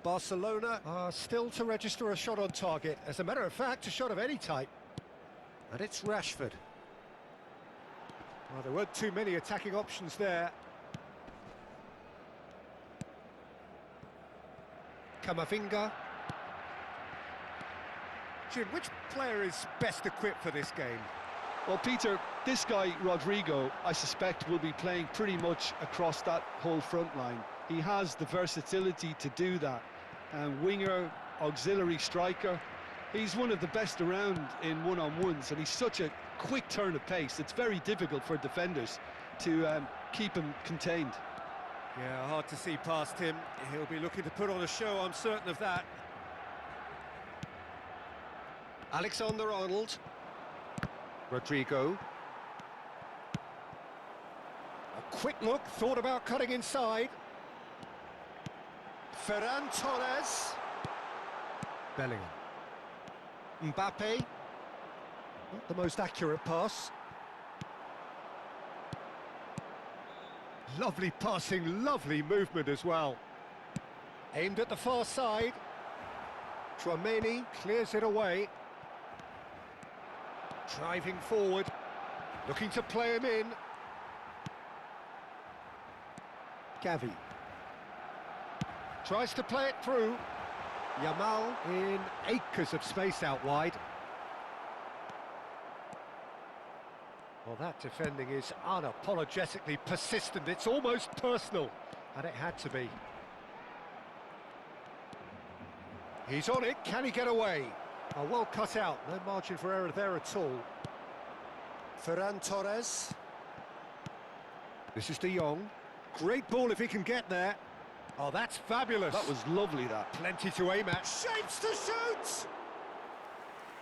Barcelona are still to register a shot on target. As a matter of fact, a shot of any type. And it's Rashford. Well, there weren't too many attacking options there. Camavinga. Jim, which player is best equipped for this game? Well, Peter, this guy, Rodrigo, I suspect will be playing pretty much across that whole front line. He has the versatility to do that. Winger, auxiliary striker. He's one of the best around in one-on-ones, and he's such a quick turn of pace. It's very difficult for defenders to keep him contained. Yeah, hard to see past him. He'll be looking to put on a show, I'm certain of that. Alexander-Arnold. Rodrigo. A quick look, thought about cutting inside. Ferran Torres. Bellingham. Mbappe. Not the most accurate pass. Lovely passing, lovely movement as well. Aimed at the far side. Tchouaméni clears it away. Driving forward, looking to play him in. Gavi. Tries to play it through. Yamal in acres of space out wide. Well, that defending is unapologetically persistent. It's almost personal, and it had to be. He's on it. Can he get away? Oh, well cut out. No margin for error there at all. Ferran Torres. This is De Jong. Great ball if he can get there. Oh, that's fabulous. That was lovely, that. Plenty to aim at. Shapes to shoot!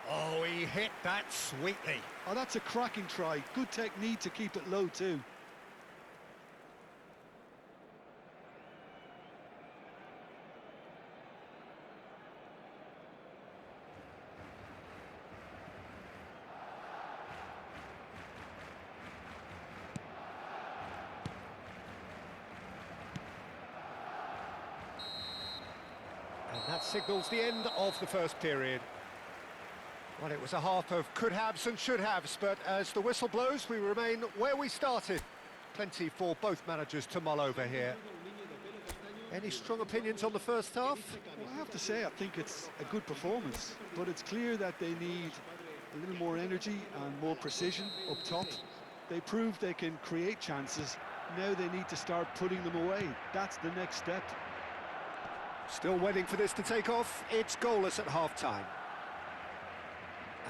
Oh, he hit that sweetly. Oh, that's a cracking try. Good technique to keep it low, too. And that signals the end of the first period. Well, it was a half of could-haves and should-haves, but as the whistle blows, we remain where we started. Plenty for both managers to mull over here. Any strong opinions on the first half? Well, I have to say, I think it's a good performance, but it's clear that they need a little more energy and more precision up top. They proved they can create chances. Now they need to start putting them away. That's the next step. Still waiting for this to take off. It's goalless at half-time.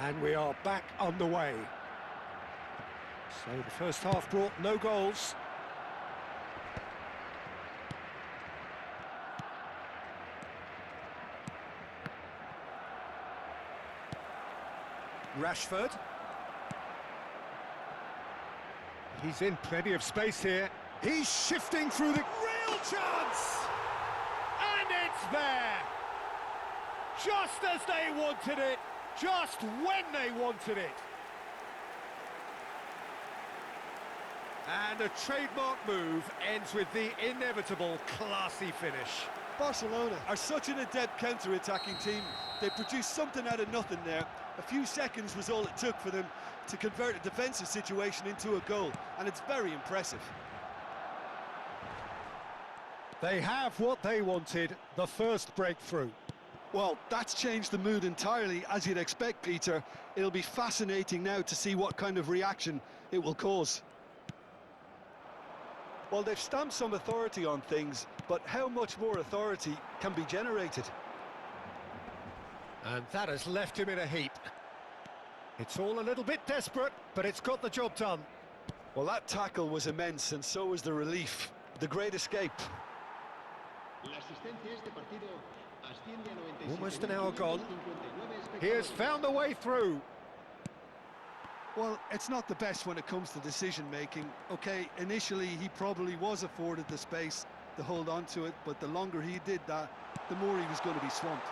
And we are back underway. So the first half brought no goals. Rashford. He's in plenty of space here. He's shifting through the... Real chance! And it's there! Just as they wanted it. Just when they wanted it. And a trademark move ends with the inevitable classy finish. Barcelona are such an adept counter-attacking team. They produced something out of nothing there. A few seconds was all it took for them to convert a defensive situation into a goal, and it's very impressive. They have what they wanted, the first breakthrough. Well, that's changed the mood entirely, as you'd expect, Peter. It'll be fascinating now to see what kind of reaction it will cause. Well, they've stamped some authority on things, but how much more authority can be generated? And that has left him in a heap. It's all a little bit desperate, but it's got the job done. Well, that tackle was immense, and so was the relief. The great escape. Almost an hour gone. He has found a way through. Well, it's not the best when it comes to decision-making. Okay, initially he probably was afforded the space to hold on to it, but the longer he did that, the more he was going to be swamped.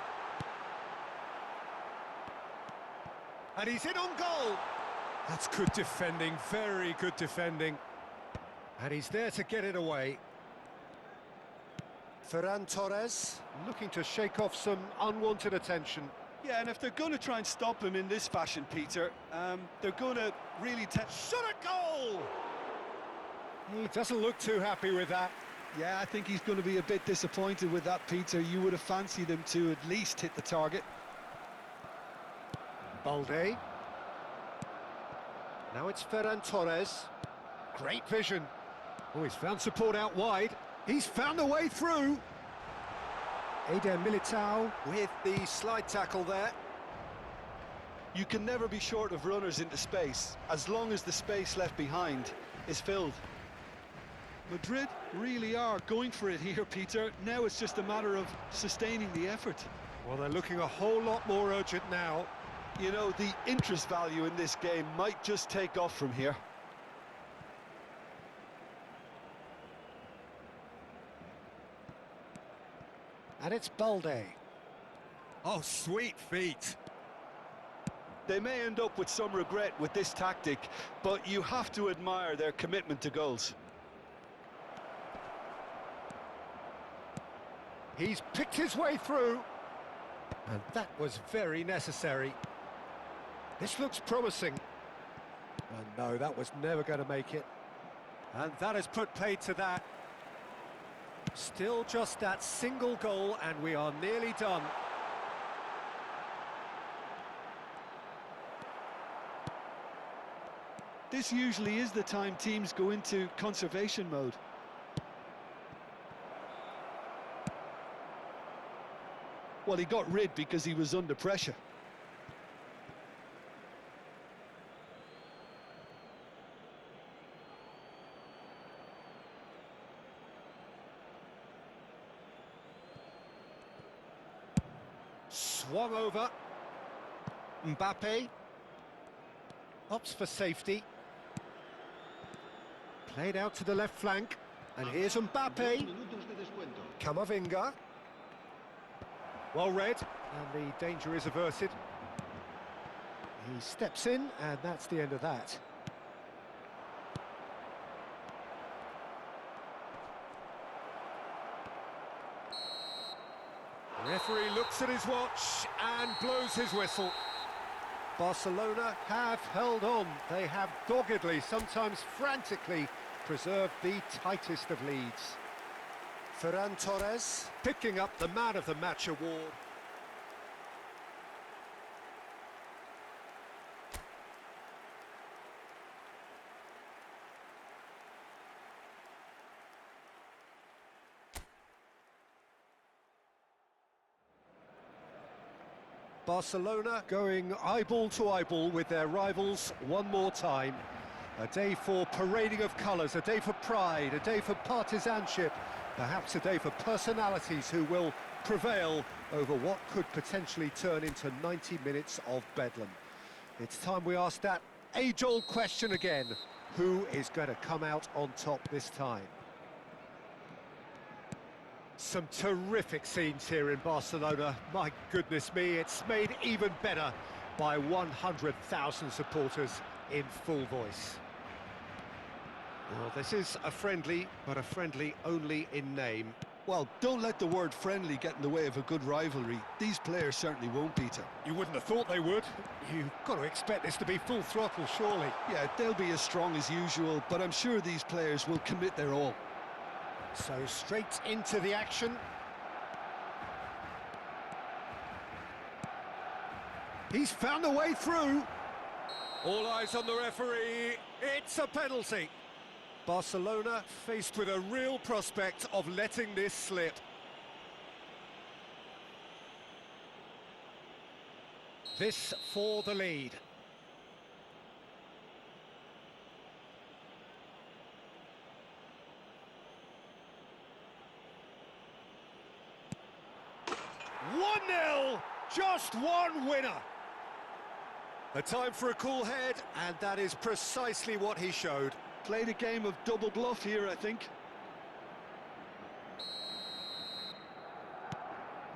And he's in on goal. That's good defending, very good defending. And he's there to get it away. Ferran Torres looking to shake off some unwanted attention. Yeah, and if they're going to try and stop him in this fashion, Peter, they're going to really Shot a goal! He doesn't look too happy with that. Yeah, I think he's going to be a bit disappointed with that, Peter. You would have fancied him to at least hit the target. Balde. Now it's Ferran Torres. Great vision. Oh, he's found support out wide. He's found a way through. Eder Militao with the slide tackle there. You can never be short of runners into space, as long as the space left behind is filled. Madrid really are going for it here, Peter. Now it's just a matter of sustaining the effort. Well, they're looking a whole lot more urgent now. You know, the interest value in this game might just take off from here. And it's Balde. Oh, sweet feet. They may end up with some regret with this tactic, but you have to admire their commitment to goals. He's picked his way through. And that was very necessary. This looks promising. And no, that was never going to make it. And that has put paid to that. Still just that single goal, and we are nearly done. This usually is the time teams go into conservation mode. Well, he got rid because he was under pressure. Swung over. Mbappe. Opts for safety. Played out to the left flank. And here's Mbappe. Camavinga. Well read. And the danger is averted. He steps in, and that's the end of that. The referee looks at his watch and blows his whistle. Barcelona have held on. They have doggedly, sometimes frantically, preserved the tightest of leads. Ferran Torres picking up the Man of the Match award. Barcelona going eyeball to eyeball with their rivals one more time. A day for parading of colours, a day for pride, a day for partisanship, perhaps a day for personalities who will prevail over what could potentially turn into 90 minutes of bedlam. It's time we ask that age-old question again. Who is going to come out on top this time? Some terrific scenes here in Barcelona. My goodness me, it's made even better by 100,000 supporters in full voice. Well, this is a friendly, but a friendly only in name. Well, don't let the word friendly get in the way of a good rivalry. These players certainly won't, Peter. You wouldn't have thought they would. You've got to expect this to be full throttle, surely. Yeah, they'll be as strong as usual, but I'm sure these players will commit their all. So straight into the action. He's found a way through. All eyes on the referee. It's a penalty. Barcelona faced with a real prospect of letting this slip. This for the lead. Just one winner. A time for a cool head, and that is precisely what he showed. Played a game of double bluff here, I think.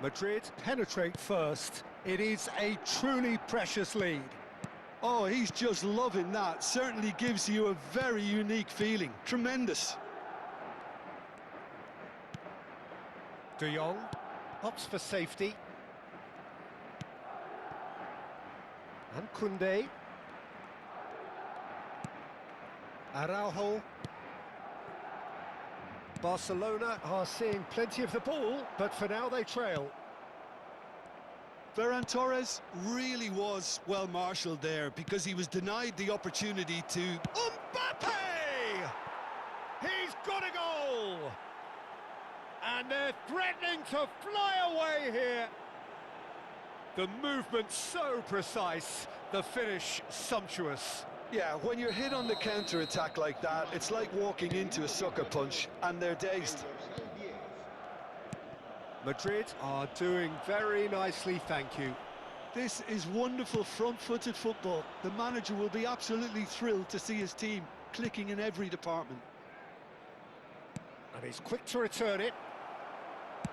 Madrid penetrate first. It is a truly precious lead. Oh, he's just loving that. Certainly gives you a very unique feeling. Tremendous. De Jong opts for safety. And Koundé. Araujo. Barcelona are seeing plenty of the ball, but for now they trail. Ferran Torres really was well marshalled there because he was denied the opportunity to... Mbappe! He's got a goal! And they're threatening to fly away here. The movement so precise, the finish sumptuous. Yeah, when you're hit on the counter-attack like that, it's like walking into a sucker punch, and they're dazed. Madrid are doing very nicely, thank you. This is wonderful front-footed football. The manager will be absolutely thrilled to see his team clicking in every department. And he's quick to return it.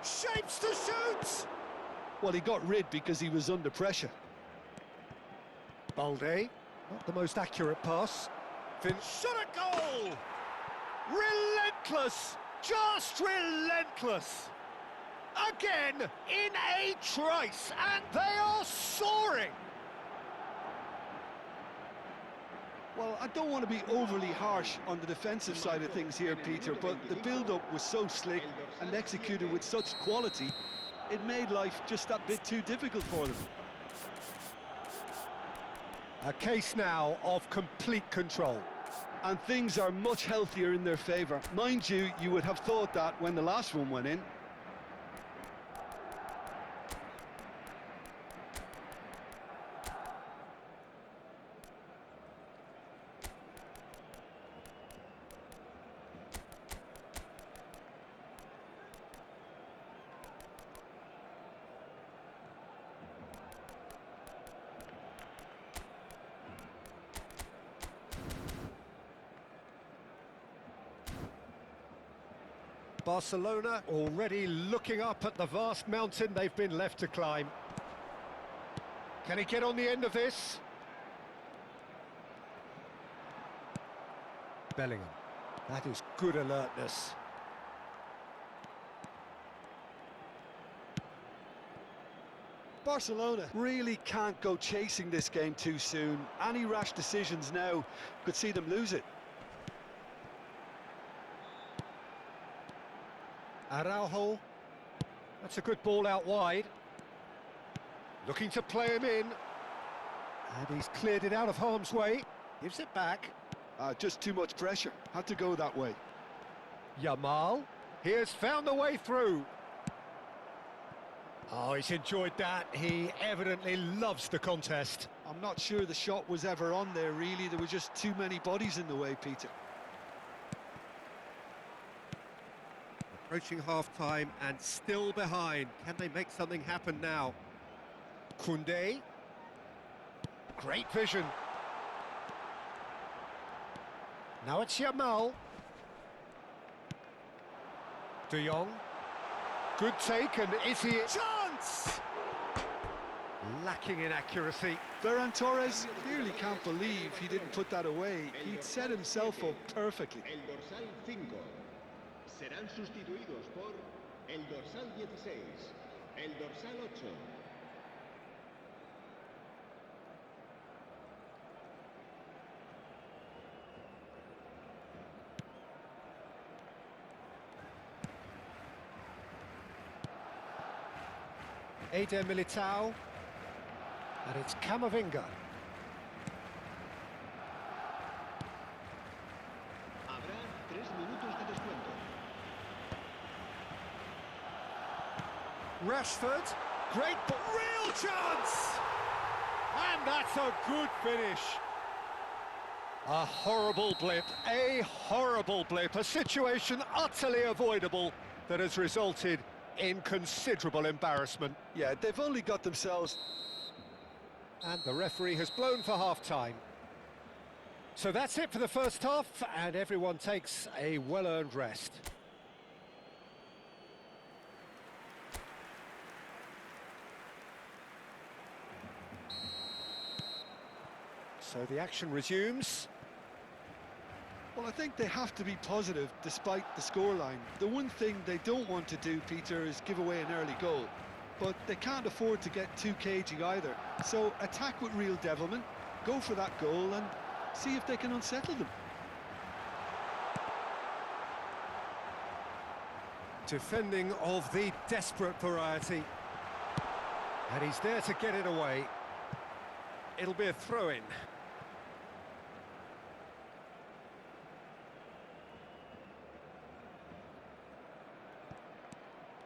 Shapes to shoot! Well, he got rid because he was under pressure. Balde, not the most accurate pass. Shot a goal! Relentless! Just relentless! Again, in a trice, and they are soaring! Well, I don't want to be overly harsh on the defensive side of things here, Peter, but the build-up was so slick and executed with such quality, it made life just that bit too difficult for them. A case now of complete control. And things are much healthier in their favour. Mind you, you would have thought that when the last one went in. Barcelona already looking up at the vast mountain they've been left to climb. Can he get on the end of this? Bellingham. That is good alertness. Barcelona really can't go chasing this game too soon. Any rash decisions now could see them lose it. Araujo. That's a good ball out wide. Looking to play him in. And he's cleared it out of harm's way. Gives it back. Just too much pressure. Had to go that way. Yamal. He has found the way through. Oh, he's enjoyed that. He evidently loves the contest. I'm not sure the shot was ever on there, really. There were just too many bodies in the way, Peter. Approaching half-time and still behind. Can they make something happen now? Koundé. Great vision. Now it's Yamal. De Jong. Good take, and is he... Chance! Lacking in accuracy. Ferran Torres clearly can't believe he didn't put that away. He'd set himself up perfectly. El dorsal 5 serán sustituidos por el dorsal 16, el dorsal 8. Eder Militao. And it's Camavinga. Habrá 3 minutos de descuento. Rashford. Great ball. Real chance! And that's a good finish. A horrible blip. A horrible blip. A situation utterly avoidable that has resulted in considerable embarrassment. Yeah, they've only got themselves... And the referee has blown for half-time. So that's it for the first half, and everyone takes a well-earned rest. So the action resumes. Well, Well, I think they have to be positive despite the scoreline. The one thing they don't want to do, Peter, is give away an early goal. But they can't afford to get too cagey either. So attack with real devilment, go for that goal and see if they can unsettle them. Defending of the desperate variety. And he's there to get it away. It'll be a throw-in.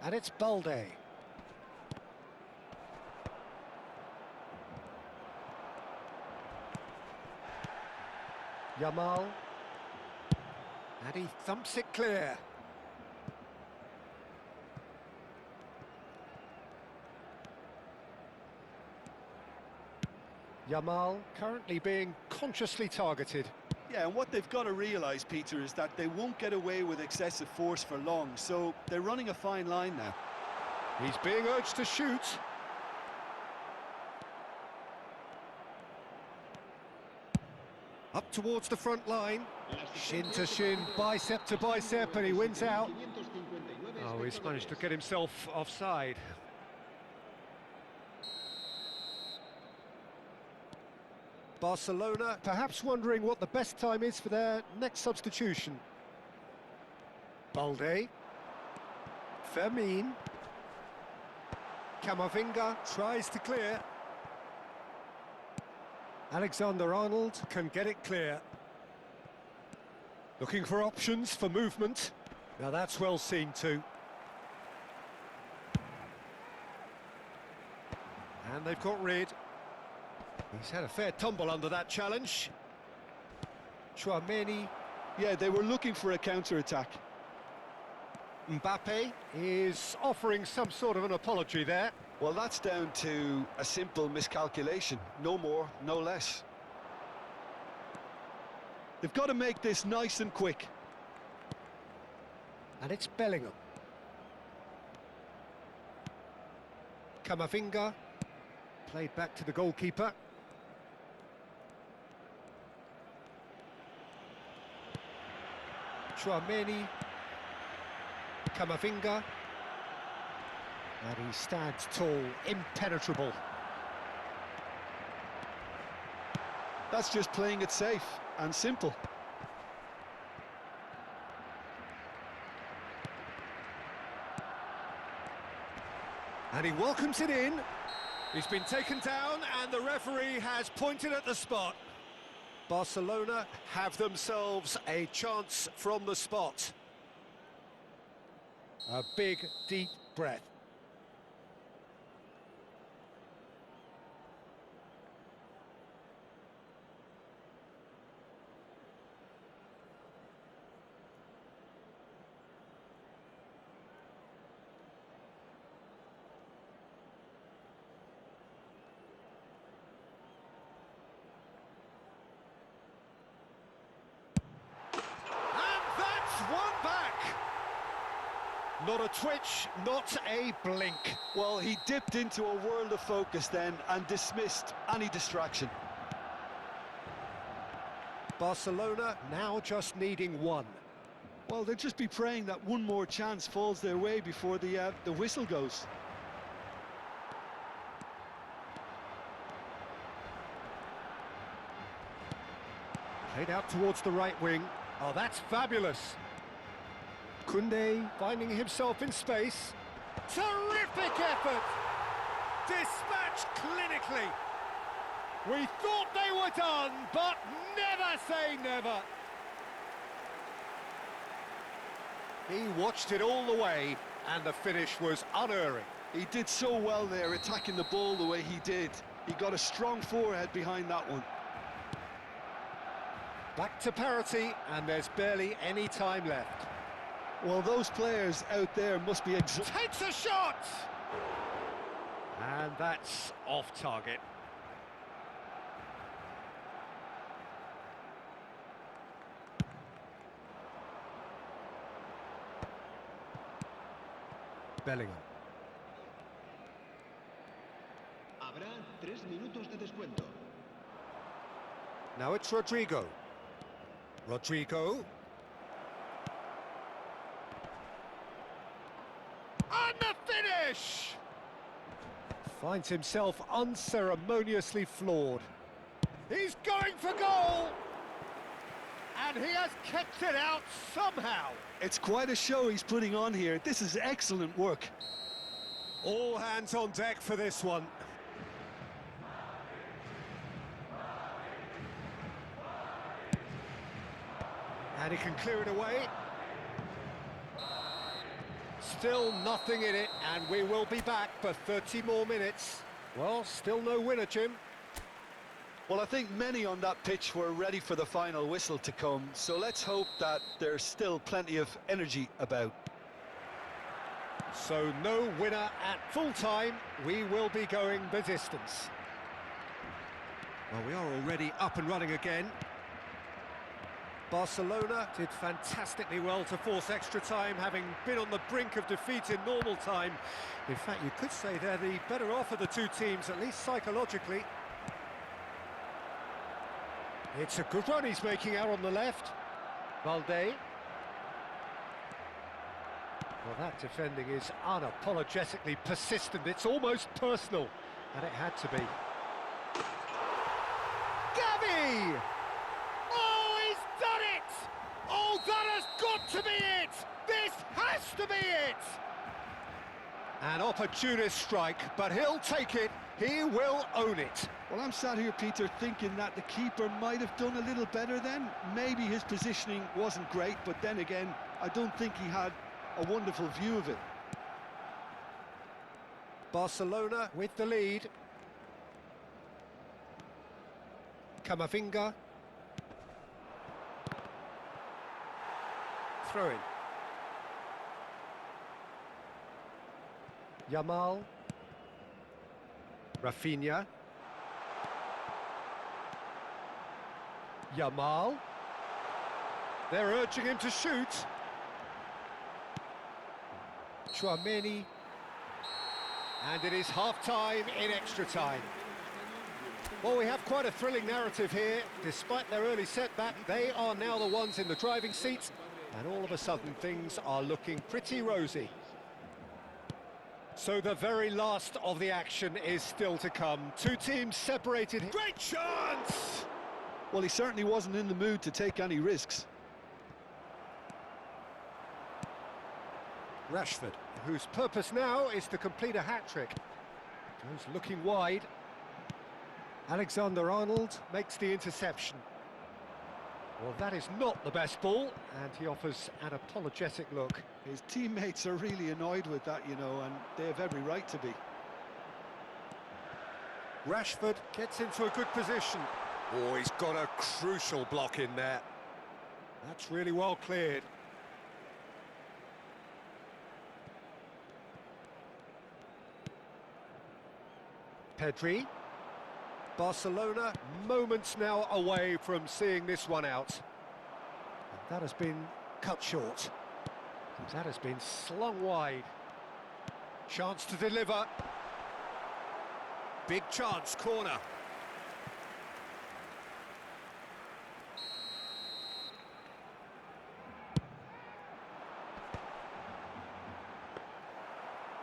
And it's Balde. Yamal. And he thumps it clear. Yamal currently being consciously targeted. Yeah, and what they've got to realise, Peter, is that they won't get away with excessive force for long, so they're running a fine line now. He's being urged to shoot. Up towards the front line. Shin to shin, bicep to bicep, and he wins out. Oh, he's managed to get himself offside. Barcelona perhaps wondering what the best time is for their next substitution. Balde. Fermin. Camavinga tries to clear. Alexander-Arnold can get it clear. Looking for options for movement. Now that's well seen too. And they've got rid. He's had a fair tumble under that challenge. Tchouaméni. Yeah, they were looking for a counter-attack. Mbappe is offering some sort of an apology there. Well, that's down to a simple miscalculation. No more, no less. They've got to make this nice and quick. And it's Bellingham. Camavinga. Played back to the goalkeeper. Tchouaméni. Camavinga. And he stands tall, impenetrable. That's just playing it safe and simple. And he welcomes it in. He's been taken down and the referee has pointed at the spot. Barcelona have themselves a chance from the spot. A big, deep breath. Not a twitch, not a blink. Well, he dipped into a world of focus then and dismissed any distraction. Barcelona now just needing one. Well, they'll just be praying that one more chance falls their way before the whistle goes. Played out towards the right wing. Oh, that's fabulous. Koundé finding himself in space. Terrific effort! Dispatched clinically. We thought they were done, but never say never. He watched it all the way, and the finish was unerring. He did so well there, attacking the ball the way he did. He got a strong forehead behind that one. Back to parity, and there's barely any time left. Well, those players out there must be takes a shot! And that's off target. Bellingham. Habrá 3 minutos de descuento. Now it's Rodrigo. Rodrigo. And the finish! Finds himself unceremoniously floored. He's going for goal! And he has kept it out somehow. It's quite a show he's putting on here. This is excellent work. All hands on deck for this one. And he can clear it away. Still nothing in it, and we will be back for 30 more minutes. Well, still no winner, Jim. Well, I think many on that pitch were ready for the final whistle to come, so let's hope that there's still plenty of energy about. So no winner at full time. We will be going the distance. Well, we are already up and running again. Barcelona did fantastically well to force extra time, having been on the brink of defeat in normal time. In fact, you could say they're the better off of the two teams, at least psychologically. It's a good run he's making out on the left. Valde. Well, that defending is unapologetically persistent. It's almost personal, and it had to be. Gavi! Oh, he's done it! Oh, that has got to be it! This has to be it! An opportunist strike, but he'll take it. He will own it. Well, I'm sat here, Peter, thinking that the keeper might have done a little better then. Maybe his positioning wasn't great, but then again, I don't think he had a wonderful view of it. Barcelona with the lead. Camavinga. Throw in. Yamal. Rafinha. Yamal. They're urging him to shoot. Tchouaméni. And it is half-time in extra time. Well, we have quite a thrilling narrative here. Despite their early setback, they are now the ones in the driving seat, and all of a sudden things are looking pretty rosy. So the very last of the action is still to come. Two teams separated. Great chance! Well, he certainly wasn't in the mood to take any risks. Rashford, whose purpose now is to complete a hat-trick. Goes looking wide. Alexander-Arnold makes the interception. Well, that is not the best ball, and he offers an apologetic look. His teammates are really annoyed with that, you know, and they have every right to be. Rashford gets into a good position. Oh, he's got a crucial block in there. That's really well cleared. Pedri. Barcelona moments now away from seeing this one out. And that has been cut short. That has been slung wide. Chance to deliver. Big chance, corner.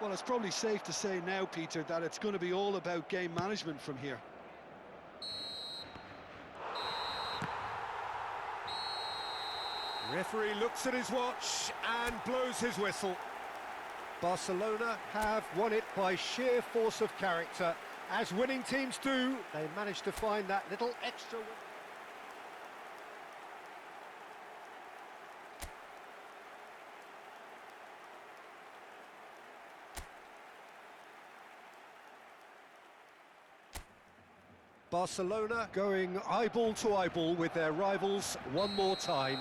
Well, it's probably safe to say now, Peter, that it's going to be all about game management from here. Referee looks at his watch and blows his whistle. Barcelona have won it by sheer force of character. As winning teams do, they managed to find that little extra... Barcelona going eyeball to eyeball with their rivals one more time.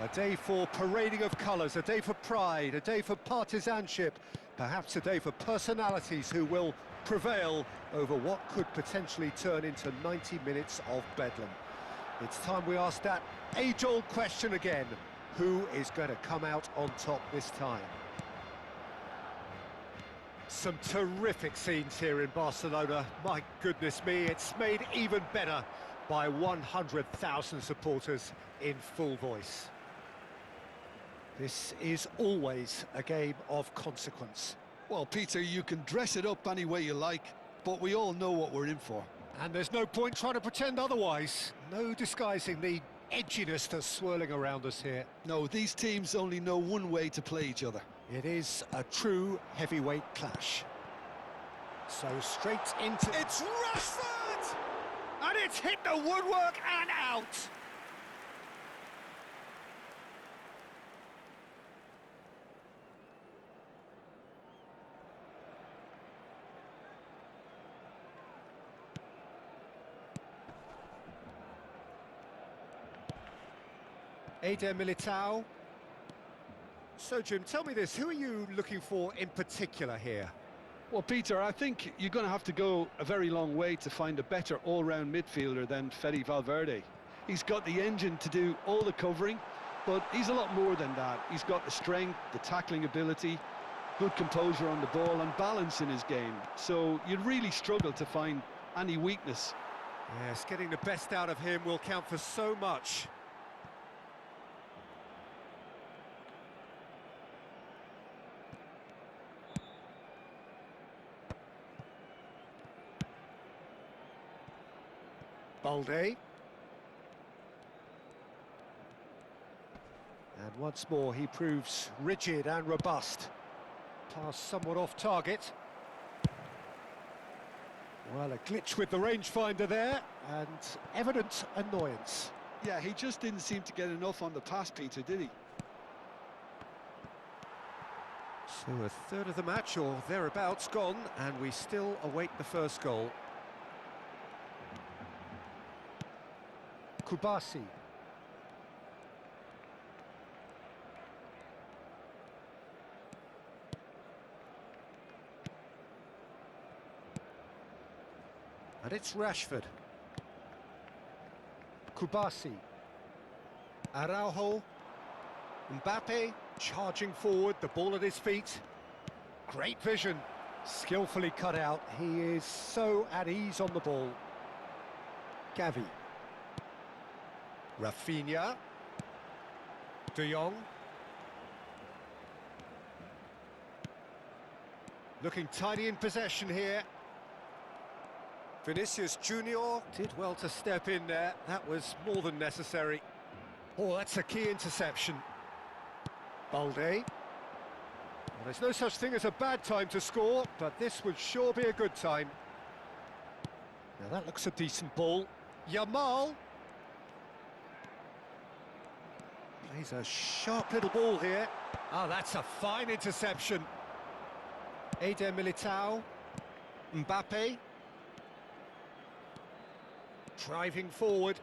A day for parading of colours, a day for pride, a day for partisanship, perhaps a day for personalities who will prevail over what could potentially turn into 90 minutes of bedlam. It's time we ask that age-old question again. Who is going to come out on top this time? Some terrific scenes here in Barcelona. My goodness me, it's made even better by 100,000 supporters in full voice. This is always a game of consequence. Well, Peter, you can dress it up any way you like, but we all know what we're in for. And there's no point trying to pretend otherwise. No disguising the edginess that's swirling around us here. No, these teams only know one way to play each other. It is a true heavyweight clash. So straight into... It's Rashford! And it's hit the woodwork and out! Eder Militao. So, Jim, tell me this, who are you looking for in particular here? Well, Peter, I think you're going to have to go a very long way to find a better all-round midfielder than Fede Valverde. He's got the engine to do all the covering, but he's a lot more than that. He's got the strength, the tackling ability, good composure on the ball and balance in his game. So you'd really struggle to find any weakness. Yes, getting the best out of him will count for so much. Balde. And once more he proves rigid and robust. Pass somewhat off target. Well, a glitch with the rangefinder there, and evident annoyance. Yeah, he just didn't seem to get enough on the pass, Peter, did he? So a third of the match, or thereabouts, gone, and we still await the first goal. Kubasi. And it's Rashford. Kubasi. Araujo. Mbappe charging forward, the ball at his feet. Great vision, skillfully cut out. He is so at ease on the ball. Gavi. Rafinha. De Jong. Looking tidy in possession here. Vinicius Junior did well to step in there. That was more than necessary. Oh, that's a key interception. Balde. Well, there's no such thing as a bad time to score, but this would sure be a good time. Now that looks a decent ball. Yamal. Plays a sharp little ball here. Oh, that's a fine interception. Eder Militao. Mbappe. Driving forward.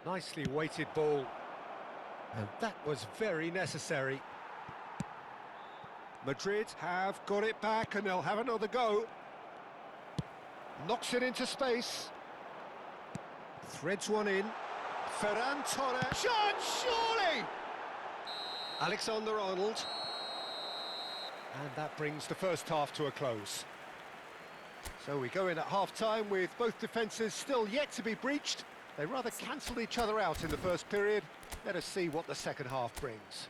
Nicely weighted ball. And that was very necessary. Madrid have got it back and they'll have another go. Knocks it into space. Threads one in. Ferran Torres. Shot, surely! Alexander-Arnold. And that brings the first half to a close. So we go in at half-time with both defences still yet to be breached. They rather cancelled each other out in the first period. Let us see what the second half brings.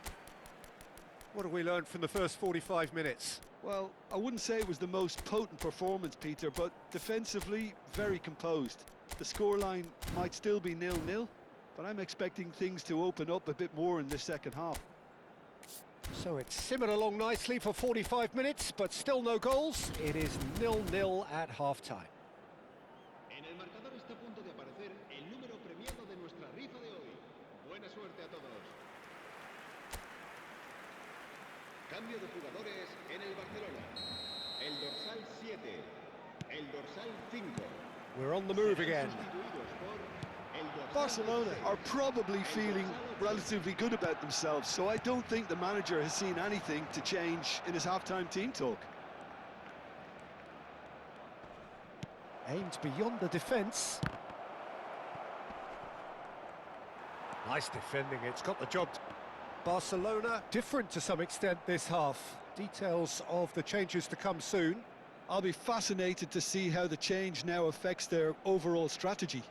What have we learned from the first 45 minutes? Well, I wouldn't say it was the most potent performance, Peter, but defensively, very composed. The scoreline might still be 0-0, but I'm expecting things to open up a bit more in this second half. So it's simmered along nicely for 45 minutes, but still no goals. It is 0-0 at half-time. En el marcador está a punto de aparecer el número premiado de nuestra rifa de hoy. Buena suerte a todos. Cambio de jugadores en el Barcelona. El dorsal 7, el dorsal 5. We're on the move again. Sustituidos por el dorsal Barcelona 16. are probably feeling relatively good about themselves, so I don't think the manager has seen anything to change in his half-time team talk. Aimed beyond the defence. Nice defending, it's got the job. Barcelona, different to some extent this half. Details of the changes to come soon. I'll be fascinated to see how the change now affects their overall strategy.